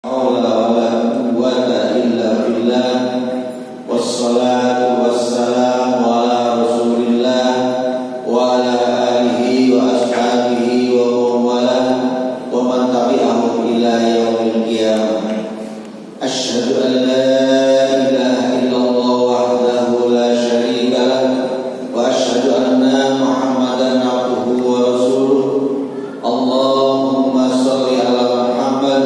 حول ولا قوة إلا بالله والصلاة والسلام على رسول الله وعلى آله وأصحابه ومن والاه ومن تبعهم إلى يوم القيامة. أشهد أن لا إله إلا الله وحده لا شريك له وأشهد أن محمدا عبده ورسوله. اللهم صل على محمد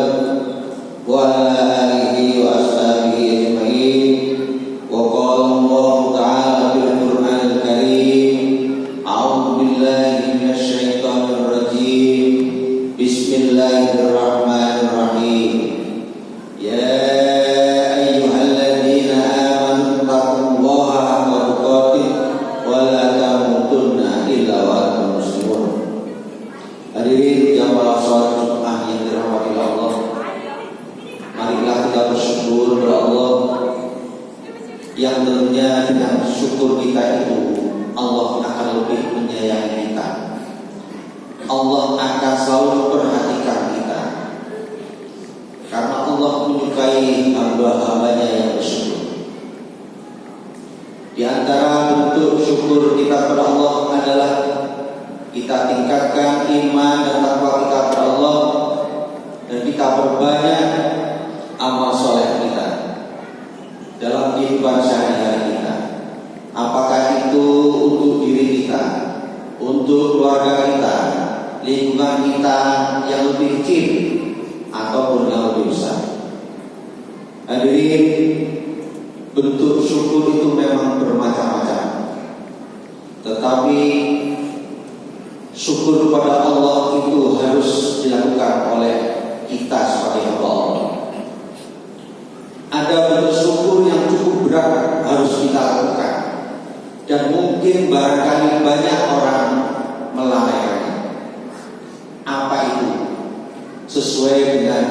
وعلى آله وأصحابه أجمعين. وقال الله تعالى في القرآن الكريم: أعوذ بالله من الشيطان الرجيم. بسم الله الرحمن الرحيم. يا أيها الذين آمنوا اتقوا الله حق تقاته ولا تموتن إلا وأنتم مسلمون. Hadirin jamaah salat Jumat yang dirahmati Allah, marilah kita bersyukur kepada Allah yang tentunya dengan syukur kita itu Allah akan lebih menyayangi kita. Allah akan selalu memperhatikan kita karena Allah menyukai hamba-hambanya yang bersyukur. Di antara bentuk syukur kita kepada Allah adalah kita tingkatkan iman dan takwa kita kepada Allah dan kita perbanyak amal soleh kita dalam kehidupan sehari-hari kita. Apakah itu untuk diri kita, untuk keluarga kita, lingkungan kita yang lebih kecil ataupun yang lebih besar. Hadirin, bentuk syukur itu memang bermacam-macam, tetapi syukur kepada Allah itu harus dilakukan oleh kita sebagai hamba Allah. Ada bentuk syukur yang cukup berat harus kita lakukan, dan mungkin barangkali banyak orang melalaikannya. Apa itu? Sesuai dengan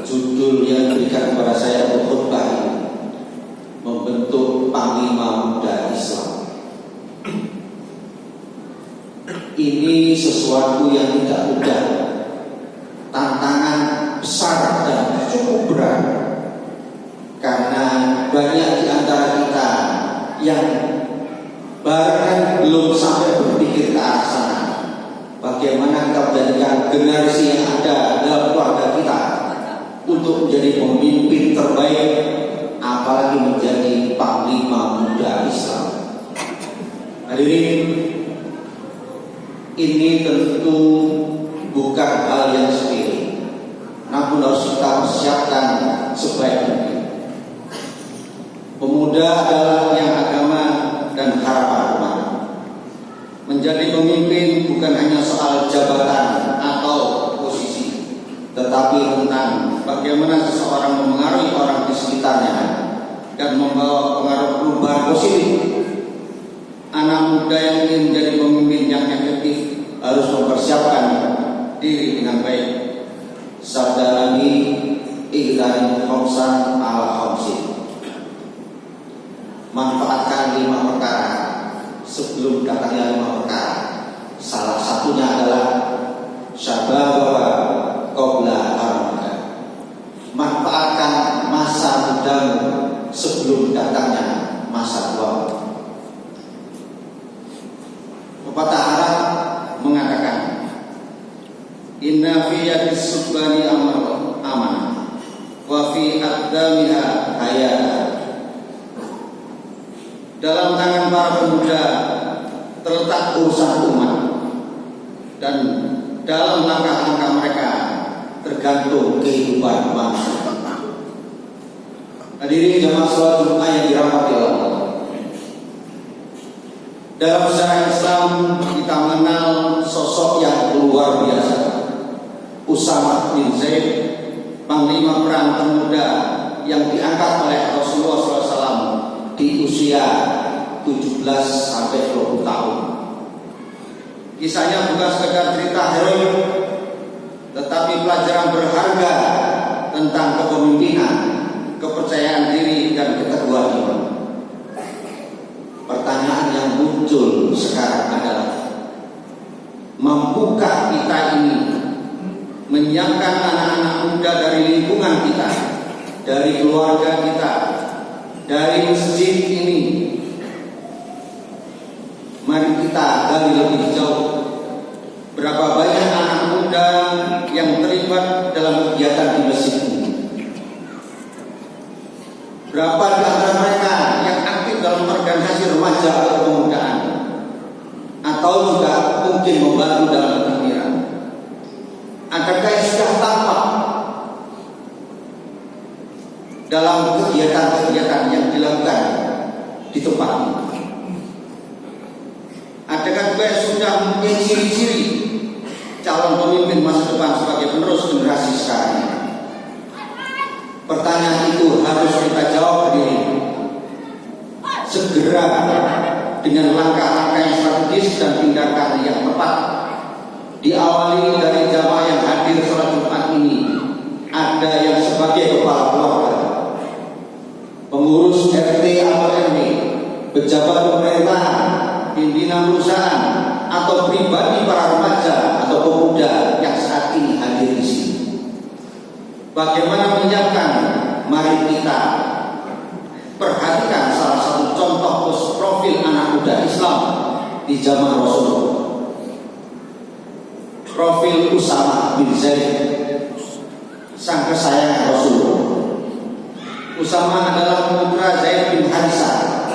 judul yang diberikan kepada saya untuk khutbah ini, membentuk Panglima Muda Islam. Ini sesuatu yang tidak mudah, tantangan besar dan cukup berat, karena banyak di antara kita yang bahkan belum sampai berpikir ke arah sana. Bagaimana kita menjadikan generasi yang ada dalam keluarga kita untuk menjadi pemimpin terbaik, apalagi menjadi Panglima Muda Islam. Hadirin, ini tentu bukan hal yang sepele, namun harus kita persiapkan sebaik mungkin. Pemuda adalah yang agama dan harapan umat. Menjadi pemimpin bukan hanya soal jabatan atau posisi, tetapi tentang bagaimana seseorang memengaruhi orang di sekitarnya dan membawa pengaruh perubahan positif. Anak muda yang ingin menjadi pemimpin yang efektif harus mempersiapkan diri dengan baik. Sabda Nabi, "Iqtanim khamsan ala khamsin." Manfaatkan 5 perkara sebelum datangnya 5 perkara. Salah satunya adalah syababaka qabla haramika. Manfaatkan masa mudamu sebelum datangnya masa tuamu. Pepatah Arab mengatakan, "Inna fi yadis subani amanah wa fi aqdamiha hayat." Dalam tangan para pemuda terletak urusan umat, dan dalam langkah-langkah mereka tergantung kehidupan bangsa. Hadirin jamaah salat Jumat yang dirahmati Allah, dalam sejarah Islam kita mengenal sosok yang luar biasa, Usamah bin Zaid, panglima perang termuda yang diangkat oleh Rasulullah SAW di usia 17 sampai 20 tahun. Kisahnya bukan sekedar cerita heroik, tetapi pelajaran berharga tentang kepemimpinan, kepercayaan diri, dan keteguhan iman. Pertanyaan yang muncul sekarang adalah, mampukah kita ini menyiapkan anak-anak muda dari lingkungan lingkungan kita, dari keluarga kita, dari masjid ini. Mari kita gali lebih jauh. Berapa banyak anak muda yang terlibat dalam kegiatan di masjid ini? Berapa di antara mereka yang aktif dalam organisasi remaja atau kemudaan? Atau juga mungkin membantu dalam kegiatan? Adakah yang sudah tampak dalam kegiatan-kegiatan yang dilakukan di tempat ini? Adakah juga yang sudah mempunyai ciri-ciri calon pemimpin masa depan sebagai penerus generasi sekarang? Pertanyaan itu harus kita jawab diri segera dengan langkah-langkah yang strategis dan tindakan yang tepat. Diawali dari jamaah yang hadir sholat Jumat ini. Ada yang sebagai kepala keluarga, pengurus RT atau RW, pejabat pemerintah, pimpinan perusahaan, atau pribadi para remaja atau pemuda yang saat ini hadir di sini. Bagaimana menyiapkan? Mari kita perhatikan salah satu contoh profil anak muda Islam di zaman Rasulullah. Profil Usama bin Zaid, sang kesayangan Rasulullah. Usama adalah putra Zaid bin Harisah,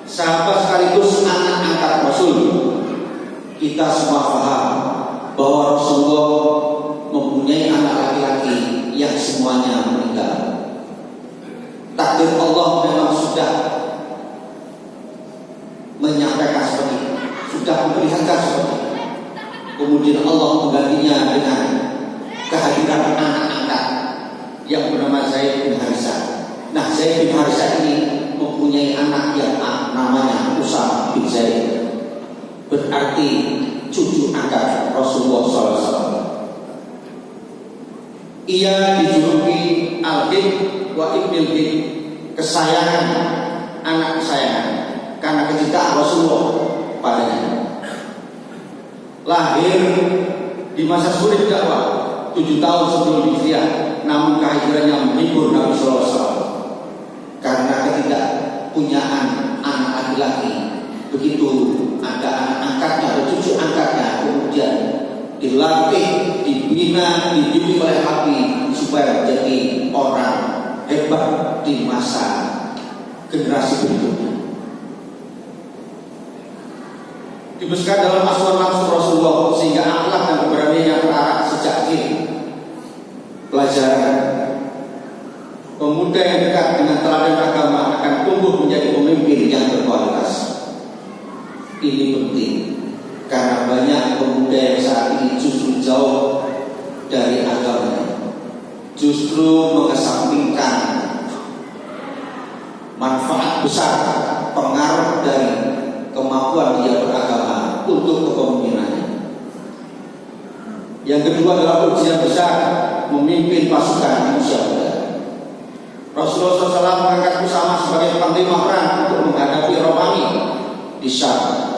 sahabat sekaligus anak angkat Rasul. Kita semua paham bahwa Rasulullah mempunyai anak laki-laki yang semuanya meninggal. Takdir Allah memang sudah menyampaikan seperti itu, sudah memperlihatkan seperti itu. Kemudian Allah menggantinya dengan kehadiran anak angkat yang bernama Zaid bin Harisah. Nah, Zaid bin Harisah ini mempunyai anak yang namanya Usama bin Zaid, berarti cucu angkat Rasulullah SAW. Ia dijuluki Al-Hib wa Ibnul Hib, kesayangan, anak kesayangan, karena kecintaan Rasulullah padanya. Lahir di masa sulit dakwah, 7 tahun sebelum hijriah, namun kehadirannya menghibur Nabi SAW karena ketidakpunyaan anak laki-laki. Begitu ada anak angkatnya atau cucu angkatnya, kemudian dilatih, dibina, dididik oleh Nabi supaya menjadi orang hebat di masa generasi berikutnya. Dibesarkan dalam asuhan langsung Rasulullah sehingga akhlak dan keberaniannya terarah sejak kecil. Pelajaran: pemuda yang dekat dengan teladan agama akan tumbuh menjadi pemimpin yang berkualitas. Ini penting karena banyak pemuda yang saat ini justru jauh dari agamanya, justru mengesampingkan manfaat besar pengaruh dari kemampuan dia beragama untuk kepemimpinannya. Yang kedua adalah ujian besar memimpin pasukan di usia muda. Rasulullah SAW mengangkat Usama sebagai panglima perang untuk menghadapi Romawi di Syam.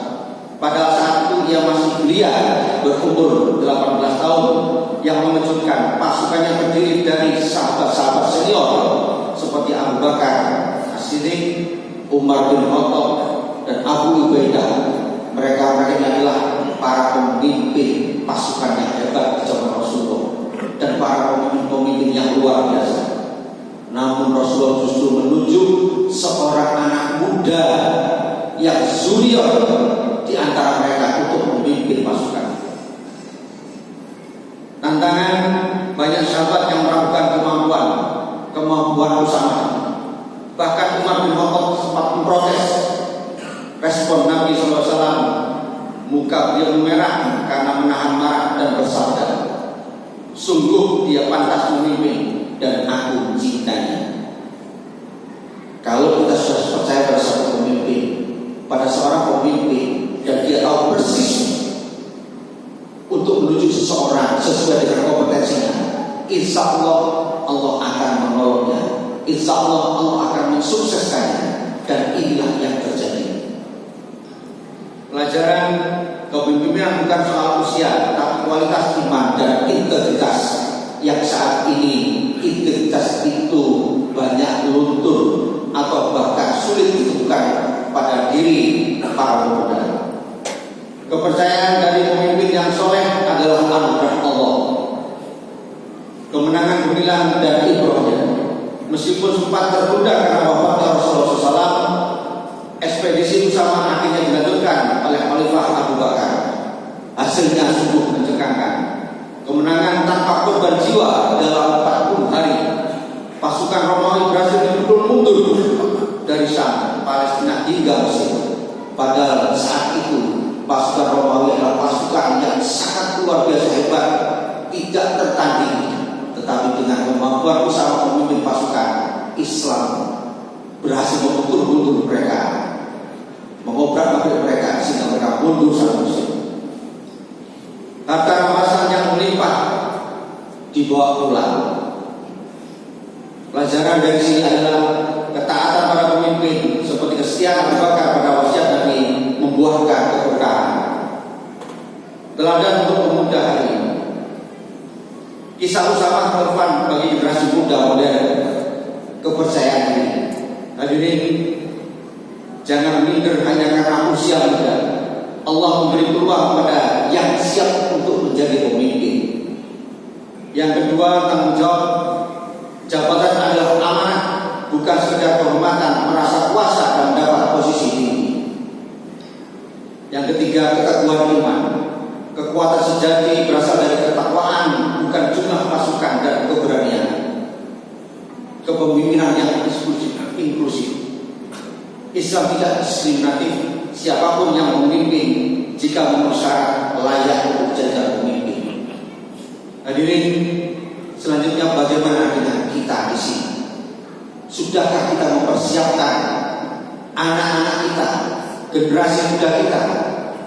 Pada saat itu ia masih belia, berumur 18 tahun. Yang mengejutkan, pasukannya terdiri dari sahabat-sahabat senior seperti Abu Bakar As-Siddiq, Umar bin Khattab, dan Abu Ubaidah. Mereka adalah para pemimpin pasukan yang hebat di zaman Rasulullah dan para pemimpin yang luar biasa. Namun Rasulullah justru menunjuk seorang anak muda yang junior di antara mereka untuk memimpin pasukan. Tantangan: banyak sahabat yang meragukan kemampuan Usama. Bahkan Umar bin Khattab sempat memprotes respon Nabi SAW. Muka beliau memerah karena menahan marah dan bersabda, "Sungguh dia pantas memimpin dan aku mencintainya." Kalau kita sudah percaya pada seorang pemimpin, dan dia tahu persis untuk menuju seseorang sesuai dengan kompetensinya, insya Allah Allah akan menolongnya, insya Allah Allah akan mensukseskannya. Dan inilah yang terjadi. Pelajaran: kepemimpinan bukan soal usia, tetapi kualitas iman dan integritas yang saat ini kemenangan gemilang dan ibrohnya. Meskipun sempat tertunda karena wafatnya Rasulullah SAW, ekspedisi Usama akhirnya dilanjutkan oleh Khalifah Abu Bakar. Hasilnya sungguh mencengangkan. Kemenangan tanpa korban jiwa dalam 40 hari. Pasukan Romawi berhasil dipukul mundur dari Syam, Palestina hingga Mesir. Padahal saat itu pasukan Romawi adalah pasukan yang sangat luar biasa hebat, tidak tertandingi. Tetapi dengan kemampuan Usama memimpin pasukan, Islam berhasil memukul mundur mereka, mengobrak-abrik mereka sehingga mereka mundur sampai Mesir. Harta rampasan yang melimpah dibawa pulang. Pelajaran dari sini adalah ketaatan para pemimpin seperti kesetiaan Abu Bakar pada wasiat Nabi membuahkan keberkahan. Teladan untuk pemuda hari ini. Kisah Usama relevan bagi generasi muda modern. Kepercayaan diri. Hadirin, jangan minder hanya karena usia muda. Allah memberi peluang kepada yang siap untuk menjadi pemimpin. Yang kedua, tanggung jawab. Jabatan adalah amanah, bukan sekedar kehormatan, merasa kuasa dan mendapat posisi tinggi. Yang ketiga, keteguhan iman. Kekuatan sejati berasal dari ketakwaan, bukan jumlah pasukan dan keberanian. Kepemimpinan yang inklusif. Islam tidak diskriminatif. Siapapun yang memimpin jika memenuhi syarat layak untuk jadi pemimpin. Hadirin, selanjutnya bagaimana dengan kita di sini? Sudahkah kita mempersiapkan anak-anak kita, generasi muda kita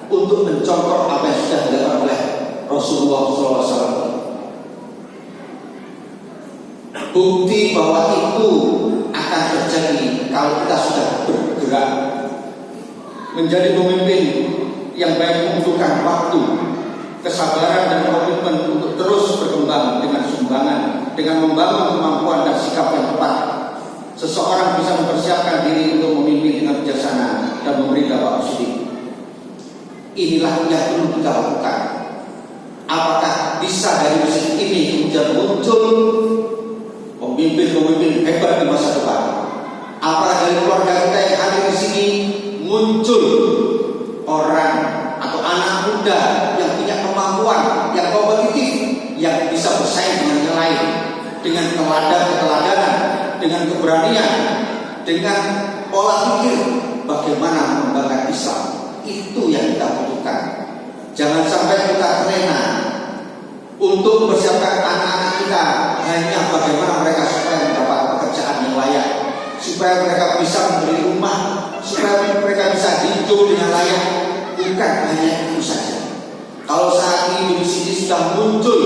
untuk mencontoh apa yang sudah dilakukan oleh Rasulullah SAW? Bukti bahwa itu akan terjadi kalau kita sudah bergerak. Menjadi pemimpin yang baik membutuhkan waktu, kesabaran dan komitmen untuk terus berkembang dengan sumbangan, dengan membangun kemampuan dan sikap yang tepat. Seseorang bisa mempersiapkan diri untuk memimpin dengan bijaksana dan memberi dampak positif. Inilah yang perlu kita lakukan. Apakah bisa dari mesin ini kemudian muncul pemimpin-pemimpin hebat di masa depan? Apakah dari keluarga kita yang hadir di sini muncul orang atau anak muda yang punya kemampuan, yang kompetitif, yang bisa bersaing dengan yang lain, dengan keteladanan, dengan keberanian, dengan pola pikir bagaimana mengembangkan Islam? Itu yang kita butuhkan. Jangan sampai kita terlena untuk mempersiapkan anak-anak kita hanya bagaimana mereka supaya mendapat pekerjaan yang layak, supaya mereka bisa membeli rumah, supaya mereka bisa hidup dengan layak. Bukan hanya itu saja. Kalau saat ini di sini sudah muncul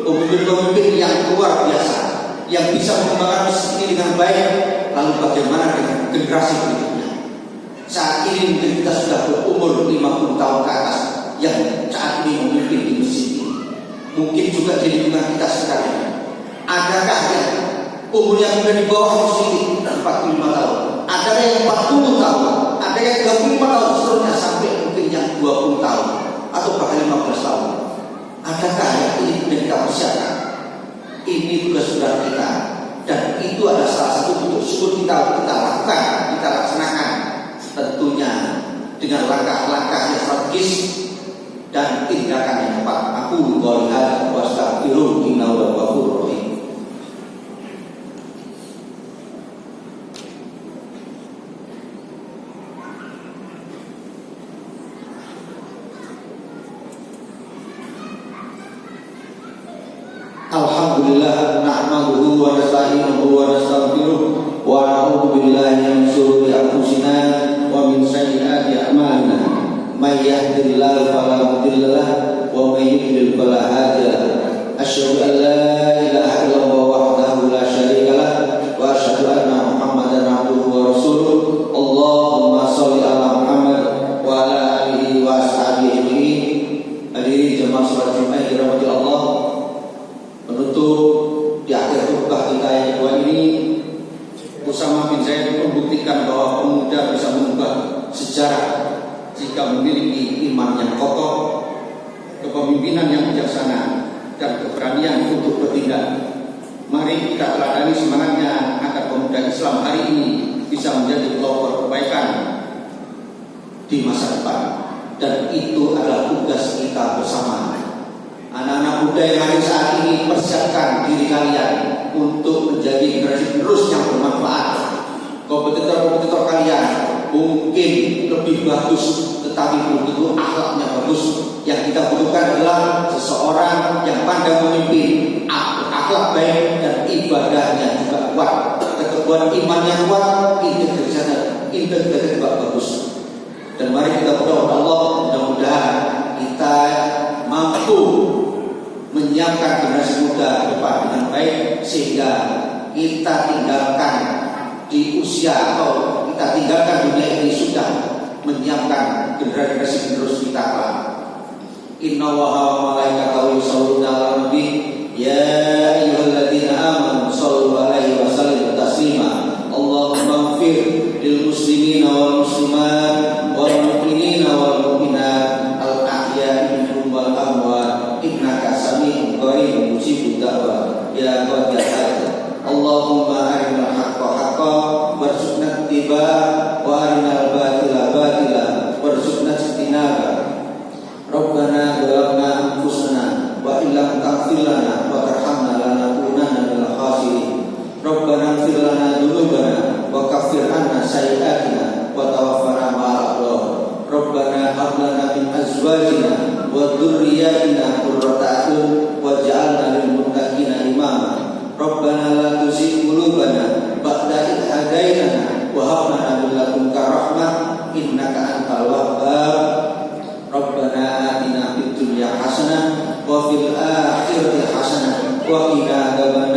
pemimpin-pemimpin yang luar biasa, yang bisa mengembangkan bisnis ini dengan baik, lalu bagaimana dengan generasi berikutnya? Saat ini mungkin kita sudah berumur 50 tahun ke atas yang saat ini memimpin di masjid ini. Mungkin juga di lingkungan kita sekarang. Adakah yang umurnya sudah di bawah masjid 45 tahun? Ada yang 40 tahun? Ada yang 35 tahun? Seterusnya sampai mungkin yang 20 tahun atau bahkan 15 tahun. Adakah yang ini kita persiapkan? Ini tugas berat kita, dan itu adalah salah satu bentuk syukur kita lakukan, kita laksanakan, tentunya dengan langkah-langkah yang strategis dan tindakan yang tepat. Aku qouli wa astaghfiruh innahu huwal ghafurur rahim. Alhamdulillah, nahmaduhu wa nasta'inuhu wa nastaghfiruh wa na'udzu billahi min shururi anfusina wa min sayyiati a'malina. May yahdihillahu fala mudilla lahu wa may yudlil fala hadiya lahu. Asyhadu an la ilaha illallah wahdahu la syarika lahu wa asyhadu anna Muhammadan abduhu wa rasuluh. Allahumma shalli ala Muhammad wa ala alihi wa ashabihi. Hadirin jemaah salat Jumat yang dirahmati Allah, menutup di akhir khutbah kita yang kedua ini, Usama bin Zaid membuktikan bahwa pemuda bisa mengubah sejarah jika memiliki iman yang kokoh, kepemimpinan yang bijaksana, dan keberanian untuk bertindak. Mari kita teladani semangatnya agar pemuda Islam hari ini bisa menjadi pelopor kebaikan di masa depan. Dan itu adalah tugas kita bersama. Anak-anak muda yang hari saat ini, persiapkan diri kalian untuk menjadi generasi penerus yang bermanfaat. Kompetitor-kompetitor kalian mungkin lebih bagus, tetapi belum tentu akhlaknya bagus. Yang kita butuhkan adalah seseorang yang pandai memimpin, akhlak baik dan ibadahnya juga kuat, keteguhan imannya kuat, integritasnya juga bagus. Dan mari kita berdoa kepada Allah, mudah-mudahan kita mampu menyiapkan generasi muda ke depan dengan baik, sehingga kita tinggalkan di usia atau kita tinggalkan dunia ini sudah menyiapkan generasi penerus kita kelak. Inna Allaha wa malaikatahu yusholluna 'alan nabi ya ayyuhalladzina amanu shollu 'alaihi wa sallimu taslima. Allahumma ighfir lil muslimina wal muslimat wal mu'minina wal mu'minat al ahya'i minhum wal amwat innaka sami'un qaribun mujibud da'wat ya qadiyat. Allahumma arinal haqqa haqqan warzuqna ittiba'ah wa arinal batila batila warzuqna ijtinaba. Rabbana zalamna anfusana wa illam taghfir lana wa tarhamna lanakunanna minal khasirin. Rabbana ighfir lana dzunubana wa kaffir 'anna sayyi'atina wa tawaffana ma'al abrar. Rabbana hab lana min azwajina wa dzurriyyatina qurrata a'yun waj'alna lil muttaqina imama. Rabbana la tuzigh qulubana ba'da idh hadaitana wa hab lana min ladunka rahmah innaka antal wahhab. Rabbana atina fid dunya hasanah wa fil akhirati hasanah wa qina adzaban